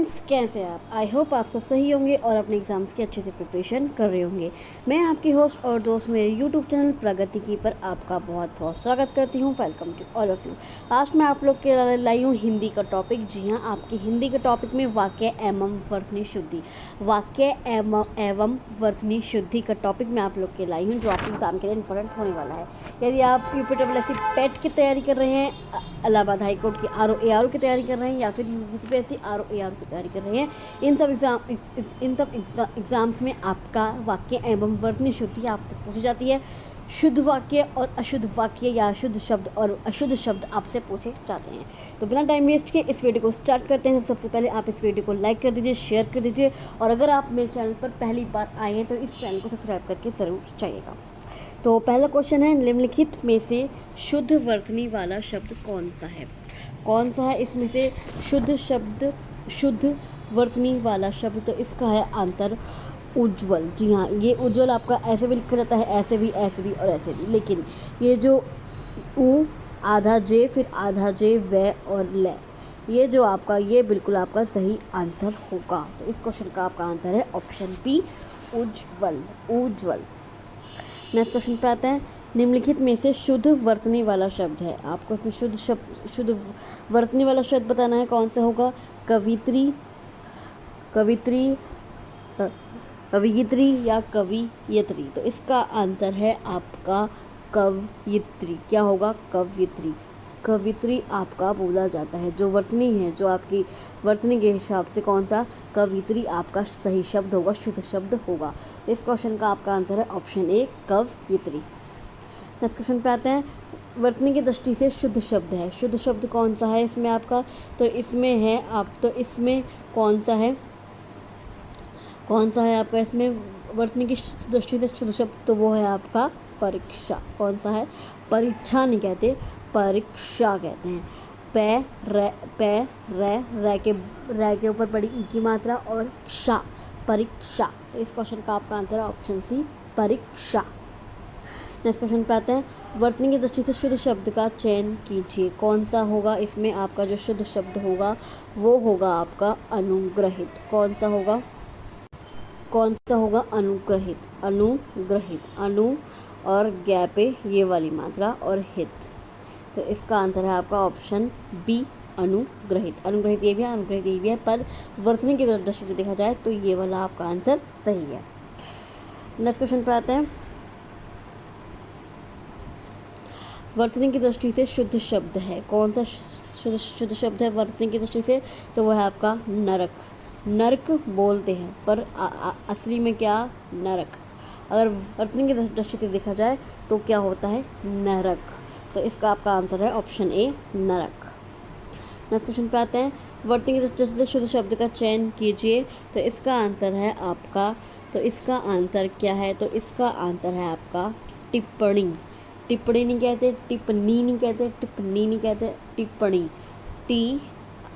Friends, कैसे हैं आप? आई होप आप सब सही होंगे और अपने एग्ज़ाम्स की अच्छे से प्रिपरेशन कर रहे होंगे। मैं आपकी होस्ट और दोस्त मेरे यूट्यूब चैनल प्रगति की पर आपका बहुत बहुत स्वागत करती हूं। Welcome to all of you. आज मैं आप लोग के लाई हूँ हिंदी का टॉपिक। जी हाँ, आपकी हिंदी के टॉपिक में वाक्य एवं वर्तनी शुद्धि, वाक्य एवं वर्तनी शुद्धि का टॉपिक मैं आप लोग के लाई हूँ, जो आपके एग्ज़ाम के लिए इंपॉर्टेंट होने वाला है। यदि आप यूपीएससी पेट की तैयारी कर रहे हैं, इलाहाबाद हाई कोर्ट की आरओ की तैयारी कर रहे हैं, या फिर यूपीएससी आरओ की तैयारी कर रहे हैं, इन सब एग्ज़ाम्स में आपका वाक्य एवं वर्तनी शुद्धि आपसे पूछी जाती है। शुद्ध वाक्य और अशुद्ध वाक्य या शुद्ध शब्द और अशुद्ध शब्द आपसे पूछे जाते हैं। तो बिना टाइम वेस्ट किए इस वीडियो को स्टार्ट करते हैं। सबसे पहले आप इस वीडियो को लाइक कर दीजिए, शेयर कर दीजिए, और अगर आप मेरे चैनल पर पहली बार आए हैं तो इस चैनल को सब्सक्राइब करके ज़रूर जाइएगा। तो पहला क्वेश्चन है, निम्नलिखित में से शुद्ध वर्तनी वाला शब्द कौन सा है? कौन सा है इसमें से शुद्ध वर्तनी वाला शब्द? तो इसका है आंसर उज्ज्वल। जी हाँ, ये उज्ज्वल आपका ऐसे भी लिखा जाता है, ऐसे भी और ऐसे भी, लेकिन ये जो उ आधा जे फिर आधा जे व और ल, ये जो आपका, ये बिल्कुल आपका सही आंसर होगा। तो इस क्वेश्चन का आपका आंसर है ऑप्शन बी, उज्ज्वल। नेक्स्ट क्वेश्चन पे आते हैं, निम्नलिखित में से शुद्ध वर्तनी वाला शब्द है। आपको इसमें शुद्ध वर्तनी वाला शब्द बताना है। कौन सा होगा? कवित्री या कवियत्री? तो इसका आंसर है आपका कवयित्री। क्या होगा? कवित्री आपका बोला जाता है। जो वर्तनी है, जो आपकी वर्तनी के हिसाब से कौन सा? कवित्री आपका सही शब्द होगा, शुद्ध शब्द होगा। इस क्वेश्चन का आपका आंसर है ऑप्शन ए, कवयित्री। नेक्स्ट क्वेश्चन पे आते हैं, वर्तनी की दृष्टि से शुद्ध शब्द है। शुद्ध शब्द कौन सा है इसमें आपका? तो इसमें है इसमें कौन सा है आपका इसमें वर्तनी की दृष्टि से शुद्ध शब्द? तो वो है आपका परीक्षा। कौन सा है? परीक्षा नहीं कहते, परीक्षा कहते हैं। रै के ऊपर बड़ी ई की मात्रा और क्षा, परीक्षा। तो इस क्वेश्चन का आपका आंसर है ऑप्शन सी, परीक्षा। नेक्स्ट क्वेश्चन पे आते हैं, वर्तनी की दृष्टि से शुद्ध शब्द का चयन कीजिए। कौन सा होगा इसमें आपका? जो शुद्ध शब्द होगा वो होगा आपका अनुग्रहित। कौन सा होगा? अनुग्रहित। अनु और गै पे ये वाली मात्रा और हित। तो इसका आंसर है आपका ऑप्शन बी, अनुग्रहित। अनुग्रहित ये भी है, अनुग्रहित ये भी है, पर वर्तनी की दृष्टि से देखा जाए तो ये वाला आपका आंसर सही है। नेक्स्ट क्वेश्चन पे आते हैं, वर्तनी की दृष्टि से शुद्ध शब्द है। कौन सा शुद्ध शब्द है वर्तनी की दृष्टि से? तो वह है आपका नरक। नरक बोलते हैं, पर असली में क्या? नरक। अगर वर्तनी की दृष्टि से देखा जाए तो क्या होता है? नरक। तो इसका आपका आंसर है ऑप्शन ए, नरक। नेक्स्ट क्वेश्चन पे आते हैं, वर्तनी की दृष्टि से शुद्ध शब्द का चयन कीजिए। तो इसका आंसर है आपका, तो इसका आंसर क्या है? तो इसका आंसर है आपका टिप्पणी। टिप्पणी नहीं कहते, टिप्पणी नहीं कहते, टिप्पणी। टी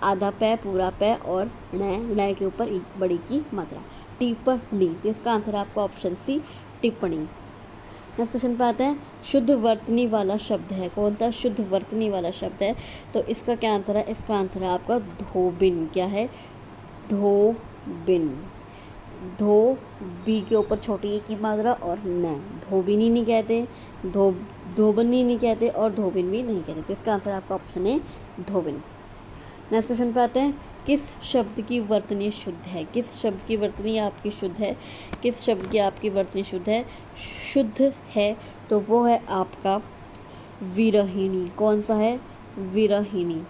आधा पै पूरा पै और न के ऊपर एक बड़ी की मात्रा, टिप्पणी। तो इसका आंसर है आपका ऑप्शन सी, टिप्पणी। नेक्स्ट क्वेश्चन पे आते हैं, शुद्ध वर्तनी वाला शब्द है। कौन सा शुद्ध वर्तनी वाला शब्द है? तो इसका क्या आंसर है? इसका आंसर है आपका धोबिन। क्या है? धोबिन। धो बी के ऊपर छोटी की मात्रा और न, धोबिनी नहीं कहते, धोबनी नहीं कहते और धोबिन भी नहीं कहते। तो इसका आंसर आपका ऑप्शन है धोबिन। नेक्स्ट क्वेश्चन पे आते हैं, किस शब्द की वर्तनी शुद्ध है? किस शब्द की वर्तनी आपकी शुद्ध है? किस शब्द की आपकी वर्तनी शुद्ध है? तो वो है आपका विरहिणी। कौन सा है? विरहिणी।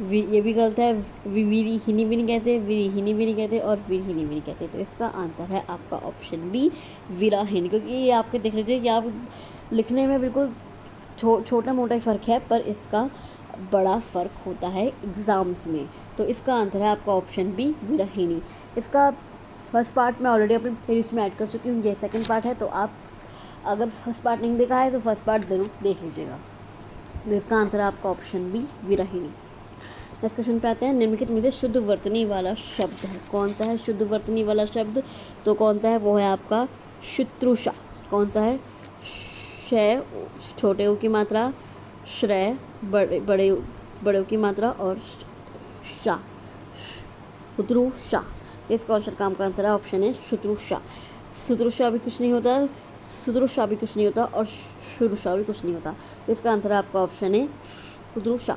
ये भी गलत है, विरहिणी भी नहीं कहते, विरहिणी भी नहीं कहते और विरहिणी भी नहीं कहते। तो इसका आंसर है आपका ऑप्शन बी, विरहिणी। क्योंकि ये आपके देख लीजिए कि आप लिखने में बिल्कुल छोटा मोटा ही फ़र्क है, पर इसका बड़ा फ़र्क होता है एग्ज़ाम्स में। तो इसका आंसर है आपका ऑप्शन बी, विरहिणी। इसका फर्स्ट पार्ट मैं ऑलरेडी अपनी प्लेलिस्ट में ऐड कर चुकी हूँ, ये सेकंड पार्ट है। तो आप अगर फर्स्ट पार्ट नहीं देखा है तो फर्स्ट पार्ट ज़रूर देख लीजिएगा। तो इसका आंसर है आपका ऑप्शन बी, विरहिणी। नेक्स्ट क्वेश्चन पे आते हैं, निम्नलिखित में से शुद्ध वर्तनी वाला शब्द है। कौन सा है शुद्ध वर्तनी वाला शब्द? तो कौन सा है? वो है आपका शुश्रूषा। कौन सा है? छोटे ऊ की मात्रा, श्रेय, बड़े की मात्रा और शा, शुतुषा। इस क्वेश्चन का आपका आंसर है ऑप्शन है शुतुषा। शुतुषा भी कुछ नहीं होता, शुतुषा भी कुछ नहीं होता और शुरुषा भी कुछ नहीं होता। तो इसका आंसर है आपका ऑप्शन है शुतुषा।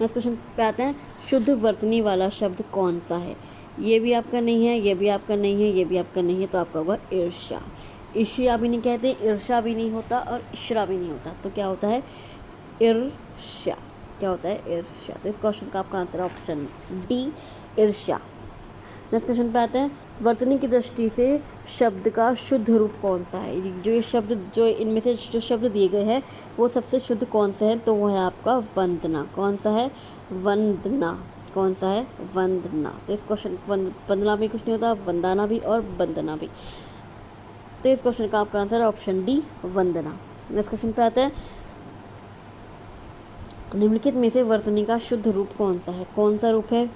नेक्स्ट क्वेश्चन पे आते हैं, शुद्ध वर्तनी वाला शब्द कौन सा है? ये भी आपका नहीं है, ये भी आपका नहीं है, ये भी आपका नहीं है, तो आपका होगा ईर्ष्या। ईर्ष्या भी नहीं कहते, ईर्ष्या भी नहीं होता और ईर्ष्या भी नहीं होता, तो क्या होता है? ईर्ष्या। क्या होता है? ईर्ष्या। तो इस क्वेश्चन का आपका आंसर ऑप्शन डी, ईर्ष्या। नेक्स्ट क्वेश्चन पे आते हैं, वर्तनी की दृष्टि से शब्द का शुद्ध रूप कौन सा है? जो ये शब्द, जो इनमें से जो शब्द दिए गए हैं वो सबसे शुद्ध कौन सा है? तो वो है आपका वंदना। कौन सा है? वंदना। कौन सा है? वंदना। तो इस क्वेश्चन वंदना भी कुछ नहीं होता, वंदना भी और वंदना भी। तो इस क्वेश्चन का आपका आंसर ऑप्शन डी, वंदना। नेक्स्ट क्वेश्चन पे आता है, निम्नलिखित में से वर्तनी का शुद्ध रूप कौन सा है? कौन सा रूप है?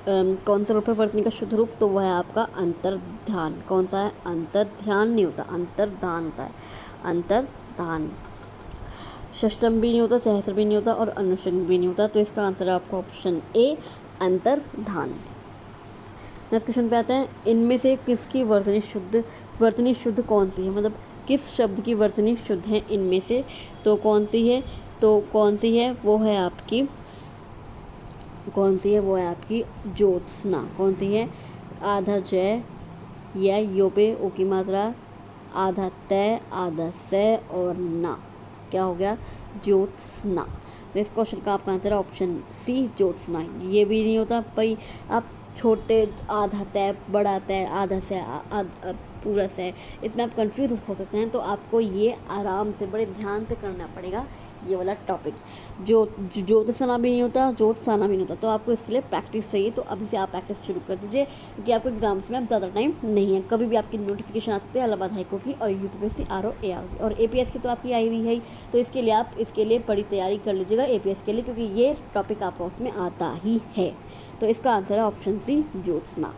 कौन सा रूप है वर्तनी का शुद्ध रूप? तो वह है आपका अंतर्ध्यान। कौन सा है? अंतर्ध्यान नहीं होता, अंतर्धान होता है। अंतर्धान। षष्टम भी नहीं होता, सहस्र भी नहीं होता और अनुष्टम भी नहीं होता। तो इसका आंसर है आपका ऑप्शन ए, अंतर्धान। नेक्स्ट क्वेश्चन पे आते हैं, इनमें से किसकी वर्तनी शुद्ध कौन सी है? मतलब किस शब्द की वर्तनी शुद्ध है इनमें से? तो कौन सी है? तो कौन सी है? वो है आपकी, कौन सी है? वो है आपकी ज्योत्सना। कौन सी है? आधा जय या यो पे ओ की मात्रा, आधा तय, आधा से और ना। क्या हो गया? ज्योत्सना। तो इस क्वेश्चन का आपका आंसर है ऑप्शन सी, ज्योत्सना। ये भी नहीं होता भाई, आप छोटे आधा तय, बड़ा तय, आधा से, पूरा से, इसमें आप कंफ्यूज हो सकते हैं। तो आपको ये आराम से बड़े ध्यान से करना पड़ेगा ये वाला टॉपिक। ज्योत्सना भी नहीं होता, ज्योत्साना भी नहीं होता। तो आपको इसके लिए प्रैक्टिस चाहिए, तो अभी से आप प्रैक्टिस शुरू कर दीजिए, क्योंकि आपको एग्जाम्स में अब ज़्यादा टाइम नहीं है। कभी भी आपकी नोटिफिकेशन आ सकते हैं इलाहाबाद हाईकोर्ट की और यूपीएससी RO AR की, और APS की तो आपकी आई हुई है ही। तो इसके लिए आप इसके लिए बड़ी तैयारी कर लीजिएगा APS के लिए, क्योंकि ये टॉपिक आपका उसमें आता ही है। तो इसका आंसर है option C, Jyotsna.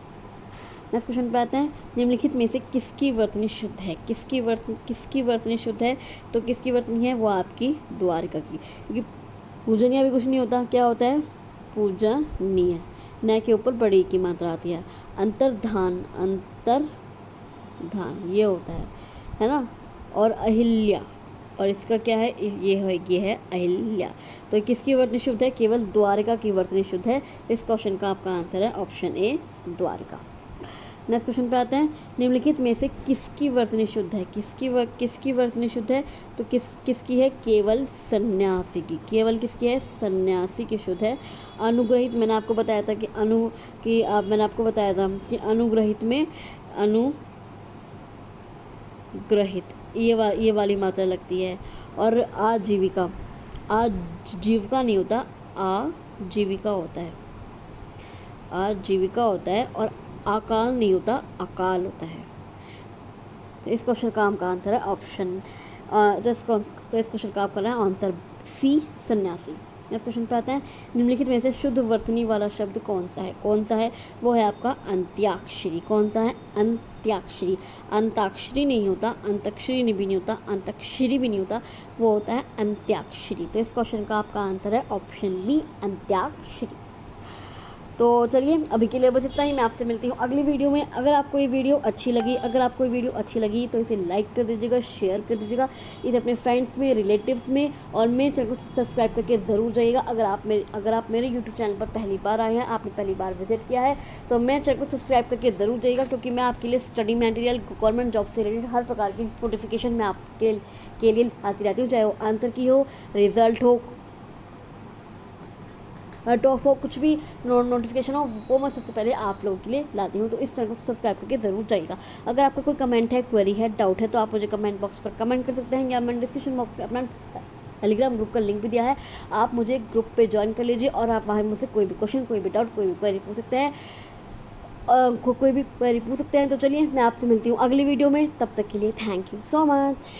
Next question पे आते हैं, निम्नलिखित में से किसकी वर्तनी शुद्ध है? किसकी वर्तनी शुद्ध है? तो किसकी वर्तनी है? वो आपकी द्वारिका की, क्योंकि पूजनीय भी कुछ नहीं होता। क्या होता है? पूजनीय। न के ऊपर बड़ी की मात्रा आती है। अंतर्धान ये होता है ना। और अहिल्या, और इसका क्या है? ये है अहिल्या। तो किसकी वर्तनी शुद्ध है? केवल द्वारिका की वर्तनी शुद्ध है। इस क्वेश्चन का आपका आंसर है option A, Dwarka. Next question पे आते हैं, निम्नलिखित में से किसकी वर्तनी शुद्ध है? किसकी वर्तनी शुद्ध है? तो किसकी है? केवल सन्यासी की। केवल किसकी है? सन्यासी की शुद्ध है। अनुग्रहित, मैंने आपको बताया था कि मैंने आपको बताया था कि अनुग्रहित में अनुग्रहित ये वाली मात्रा लगती है। और आजीविका नहीं होता, आजीविका होता है। आजीविका होता है। और अकाल नहीं होता, अकाल होता है। तो इस क्वेश्चन का आपका आंसर है ऑप्शन, तो इस क्वेश्चन का आपका आंसर सी, सन्यासी। नेक्स्ट क्वेश्चन पे आते हैं, निम्नलिखित में से शुद्ध वर्तनी वाला शब्द कौन सा है? कौन सा है? वो है आपका अंत्याक्षरी। कौन सा है? अंत्याक्षरी। अंताक्षरी नहीं होता, अंतक्षरी भी नहीं होता, अंतक्षरी भी नहीं होता, वो होता है अंत्याक्षरी। तो इस क्वेश्चन का आपका आंसर है ऑप्शन बी, अंत्याक्षरी। तो चलिए अभी के लिए बस इतना ही। मैं आपसे मिलती हूँ अगली वीडियो में। अगर आपको ये वीडियो अच्छी लगी तो इसे लाइक कर दीजिएगा, शेयर कर दीजिएगा, इसे अपने फ्रेंड्स में, रिलेटिव्स में, और मेरे चैनल को सब्सक्राइब करके ज़रूर जाइएगा। अगर आप मेरे यूट्यूब चैनल पर पहली बार आए हैं, आपने पहली बार विजिट किया है, तो मेरे चैनल को सब्सक्राइब करके ज़रूर जाइएगा, क्योंकि मैं आपके लिए स्टडी मटेरियल, गवर्नमेंट जॉब से रिलेटेड हर प्रकार की नोटिफिकेशन मैं आपके लिए आती रहती हूँ, चाहे वो आंसर की हो, रिजल्ट हो, टॉप हो, कुछ भी नोटिफिकेशन हो, वो मैं सबसे पहले आप लोगों के लिए लाती हूँ। तो इस चैनल को सब्सक्राइब करके ज़रूर जाइएगा। अगर आपका कोई कमेंट है, क्वेरी है, डाउट है, तो आप मुझे कमेंट बॉक्स पर कमेंट कर सकते हैं, या मैंने डिस्क्रिप्शन बॉक्स में अपना टेलीग्राम ग्रुप का लिंक भी दिया है, आप मुझे ग्रुप पे ज्वाइन कर लीजिए, और आप वहाँ मुझसे कोई भी क्वेश्चन, कोई भी डाउट, कोई भी क्वेरी पूछ सकते हैं, तो चलिए मैं आपसे मिलती हूँ अगली वीडियो में। तब तक के लिए थैंक यू सो मच।